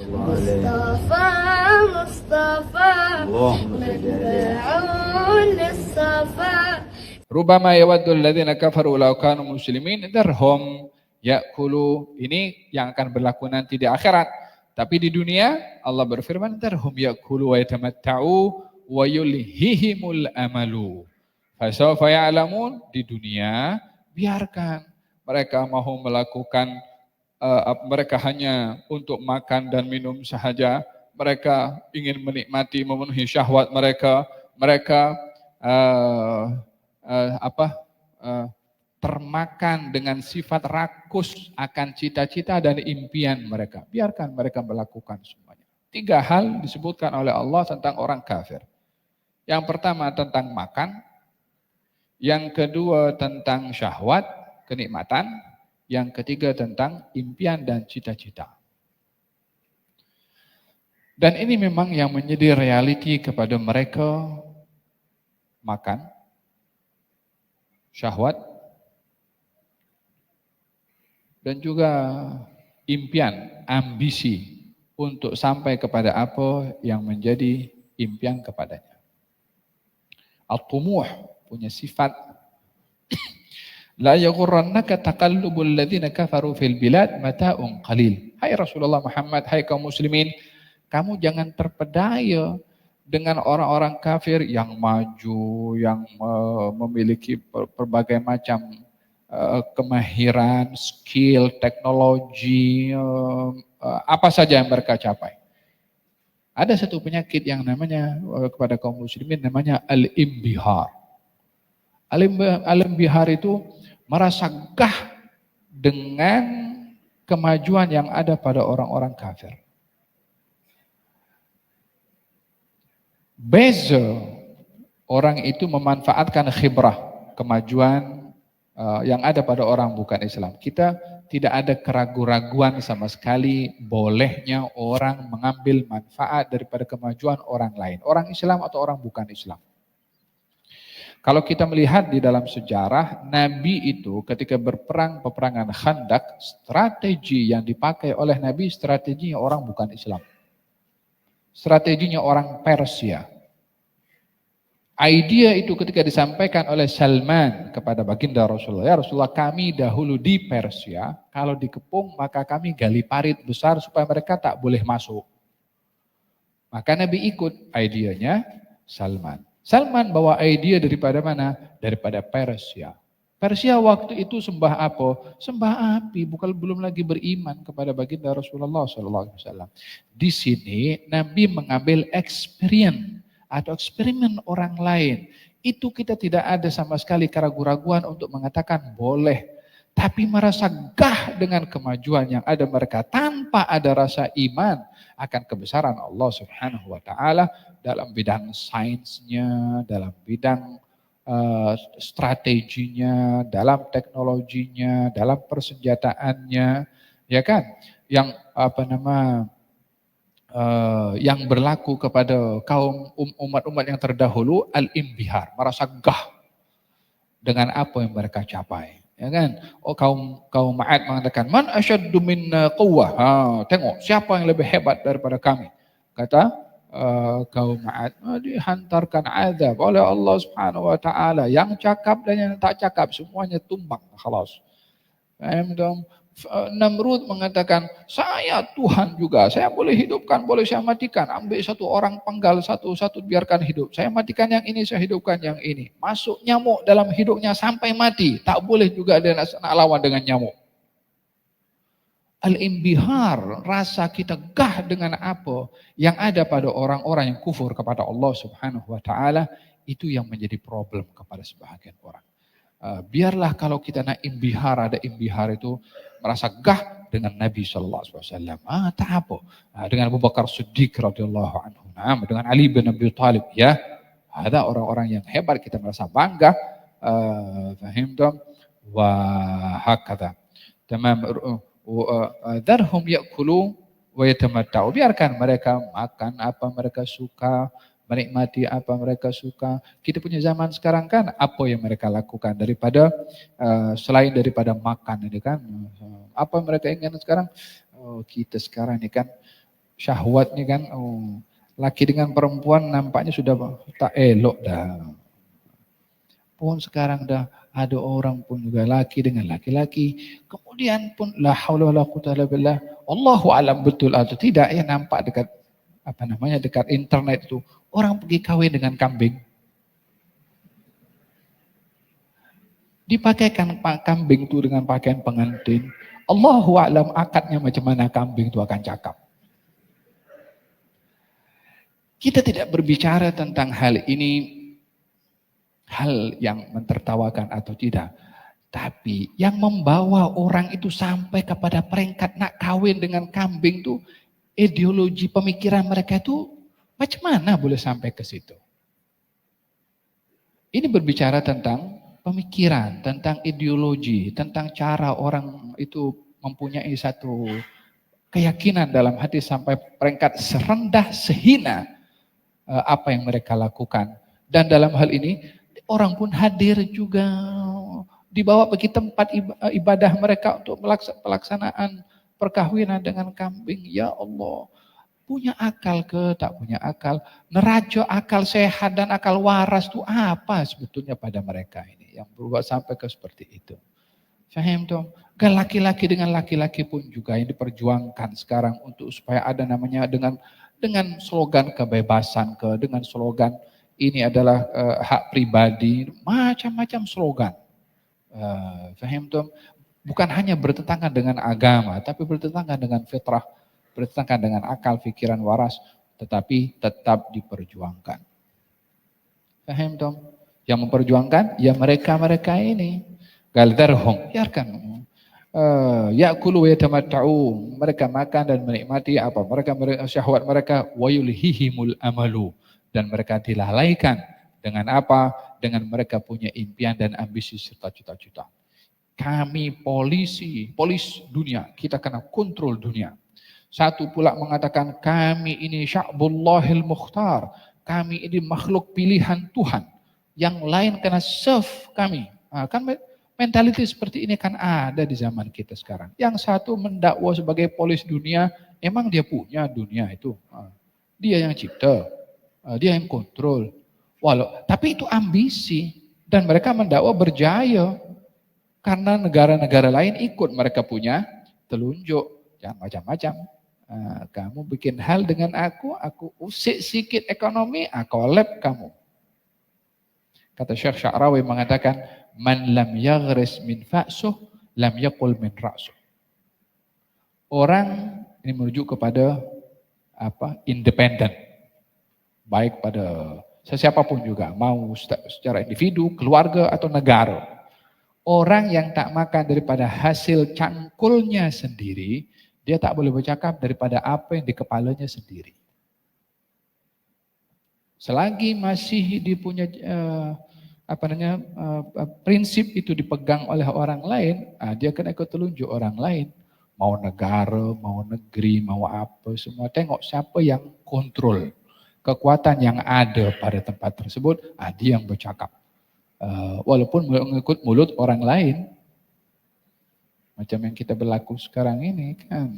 مصطفى مصطفى متبع للصفا. Rubama yawaddul ladzina kafaru law kanu muslimin darhum yakulu. Ini yang akan berlaku nanti di akhirat. Tapi di dunia Allah berfirman darhum yakulu wa yatamatta'u wa yulhihimul amalu. Fasawfa ya'lamun. Di dunia biarkan mereka mau melakukan mereka hanya untuk makan dan minum sahaja. Mereka ingin menikmati, memenuhi syahwat mereka. Mereka termakan dengan sifat rakus akan cita-cita dan impian mereka. Biarkan mereka melakukan semuanya. 3 hal disebutkan oleh Allah tentang orang kafir. Yang pertama tentang makan. Yang kedua tentang syahwat, kenikmatan. Yang ketiga tentang impian dan cita-cita. Dan ini memang yang menjadi realiti kepada mereka. Makan, syahwat, dan juga impian, ambisi untuk sampai kepada apa yang menjadi impian kepadanya. At-tumuh punya sifat la yaghurrannaka taqallubul ladzina kafaru fil bilad mata'un qalil. Hai Rasulullah Muhammad, hai kaum muslimin, kamu jangan terpedaya dengan orang-orang kafir yang maju, yang memiliki berbagai macam kemahiran, skill, teknologi, apa saja yang mereka capai. Ada satu penyakit yang namanya kepada kaum muslimin namanya al-imbihar. Al-imbihar itu merasa gah dengan kemajuan yang ada pada orang-orang kafir. Beza orang itu memanfaatkan khibrah, kemajuan yang ada pada orang bukan Islam. Kita tidak ada keraguan-raguan sama sekali bolehnya orang mengambil manfaat daripada kemajuan orang lain. Orang Islam atau orang bukan Islam. Kalau kita melihat di dalam sejarah, Nabi itu ketika berperang peperangan Khandaq, strategi yang dipakai oleh Nabi strateginya orang bukan Islam. Strateginya orang Persia. Idea itu ketika disampaikan oleh Salman kepada baginda Rasulullah, ya Rasulullah kami dahulu di Persia, kalau dikepung maka kami gali parit besar supaya mereka tak boleh masuk. Maka Nabi ikut idenya Salman. Salman bawa idea daripada mana? Daripada Persia. Persia waktu itu sembah apa? Sembah api, bukan belum lagi beriman kepada baginda Rasulullah SAW. Di sini Nabi mengambil experience atau eksperimen orang lain. Itu kita tidak ada sama sekali keraguan-raguan untuk mengatakan boleh. Tapi merasa gah dengan kemajuan yang ada mereka tanpa ada rasa iman akan kebesaran Allah Subhanahu wa taala dalam bidang sainsnya, dalam bidang strateginya, dalam teknologinya, dalam persenjataannya, ya kan? Yang yang berlaku kepada kaum umat-umat yang terdahulu al-imbihar, merasa gah dengan apa yang mereka capai, ya kan? Oh kaum Ma'ad mengatakan man asyaddu minna quwwah. Tengok siapa yang lebih hebat daripada kami. Kata kaum Ma'ad, dihantarkan azab oleh Allah Subhanahu wa taala, yang cakap dan yang tak cakap semuanya tumbang khalas. Namrud mengatakan, saya Tuhan juga, saya boleh hidupkan, boleh saya matikan, ambil satu orang penggal satu-satu biarkan hidup, saya matikan yang ini, saya hidupkan yang ini. Masuk nyamuk dalam hidupnya sampai mati, tak boleh juga dia nak lawan dengan nyamuk. Al-imbihar, rasa kita gah dengan apa yang ada pada orang-orang yang kufur kepada Allah Subhanahu wa taala, itu yang menjadi problem kepada sebahagian orang. Biarlah kalau kita nak imbihar, ada imbihar itu merasa gah dengan Nabi sallallahu alaihi wasallam. Tak apa. Dengan Abu Bakar Siddiq radhiyallahu anhu, dengan Ali bin Abi Thalib, ya. Ada orang-orang yang hebat kita merasa bangga. Fahimtum? Wa hakadha. Tamam. Darhum yakulu wa yatamatta'u. Biarkan mereka makan apa mereka suka, menikmati apa mereka suka. Kita punya zaman sekarang kan apa yang mereka lakukan daripada selain daripada makan ini kan. Apa mereka inginkan sekarang? Kita sekarang ini kan syahwatnya kan, laki dengan perempuan nampaknya sudah tak elok dah. Pun sekarang dah ada orang pun juga laki dengan laki-laki. Kemudian pun la haula wala quwwata illa billah. Allahu alam betul atau tidak ya, nampak dekat dekat internet itu orang pergi kawin dengan kambing. Dipakaikan kambing itu dengan pakaian pengantin. Allahu alam akadnya macam mana kambing itu akan cakap. Kita tidak berbicara tentang hal ini, hal yang mentertawakan atau tidak. Tapi yang membawa orang itu sampai kepada peringkat nak kawin dengan kambing itu, ideologi pemikiran mereka itu macam mana boleh sampai ke situ. Ini berbicara tentang pemikiran, tentang ideologi, tentang cara orang itu mempunyai satu keyakinan dalam hati sampai peringkat serendah sehina apa yang mereka lakukan. Dan dalam hal ini orang pun hadir juga, dibawa pergi tempat ibadah mereka untuk pelaksanaan perkahwinan dengan kambing. Ya Allah, punya akal ke tak punya akal? Neraca akal sehat dan akal waras itu apa sebetulnya pada mereka ini yang berbuat sampai ke seperti itu? Faham dong? Kan laki-laki dengan laki-laki pun juga yang diperjuangkan sekarang untuk supaya ada namanya dengan slogan kebebasan dengan slogan ini adalah hak pribadi, macam-macam slogan. Faham tuh? Bukan hanya bertentangan dengan agama, tapi bertentangan dengan fitrah, bertentangan dengan akal, pikiran waras, tetapi tetap diperjuangkan. Faham tuh? Yang memperjuangkan ya mereka-mereka ini. Galdarhum, biarkan. Ya'kulu wa yatamatta'u, mereka makan dan menikmati apa? Mereka syahwat mereka, wa yulhihimul amalu, dan mereka dilalaikan dengan apa? Dengan mereka punya impian dan ambisi serta cita-cita. Kami polis dunia, kita kena kontrol dunia. Satu pula mengatakan kami ini sya'bullahil mukhtar, kami ini makhluk pilihan Tuhan. Yang lain kena serve kami. Kan mentaliti seperti ini kan ada di zaman kita sekarang. Yang satu mendakwa sebagai polis dunia, emang dia punya dunia itu. Dia yang cipta, dia yang kontrol. Tapi itu ambisi. Dan mereka mendakwa berjaya. Karena negara-negara lain ikut mereka punya telunjuk. Jangan macam-macam. Kamu bikin hal dengan aku usik sikit ekonomi, aku lep kamu. Kata Syekh Sya'rawi mengatakan, man lam yaghris min fa'suh, lam yaqul min ra'suh. Orang ini merujuk kepada independen. Baik pada siapapun juga, mau secara individu, keluarga atau negara. Orang yang tak makan daripada hasil cangkulnya sendiri, dia tak boleh bercakap daripada apa yang di kepalanya sendiri. Selagi masih dipunya prinsip itu dipegang oleh orang lain, dia kena ikut telunjuk orang lain. Mau negara, mau negeri, mau apa, semua tengok siapa yang kontrol. Kekuatan yang ada pada tempat tersebut, dia yang bercakap. Walaupun mengikut mulut orang lain. Macam yang kita berlaku sekarang ini kan.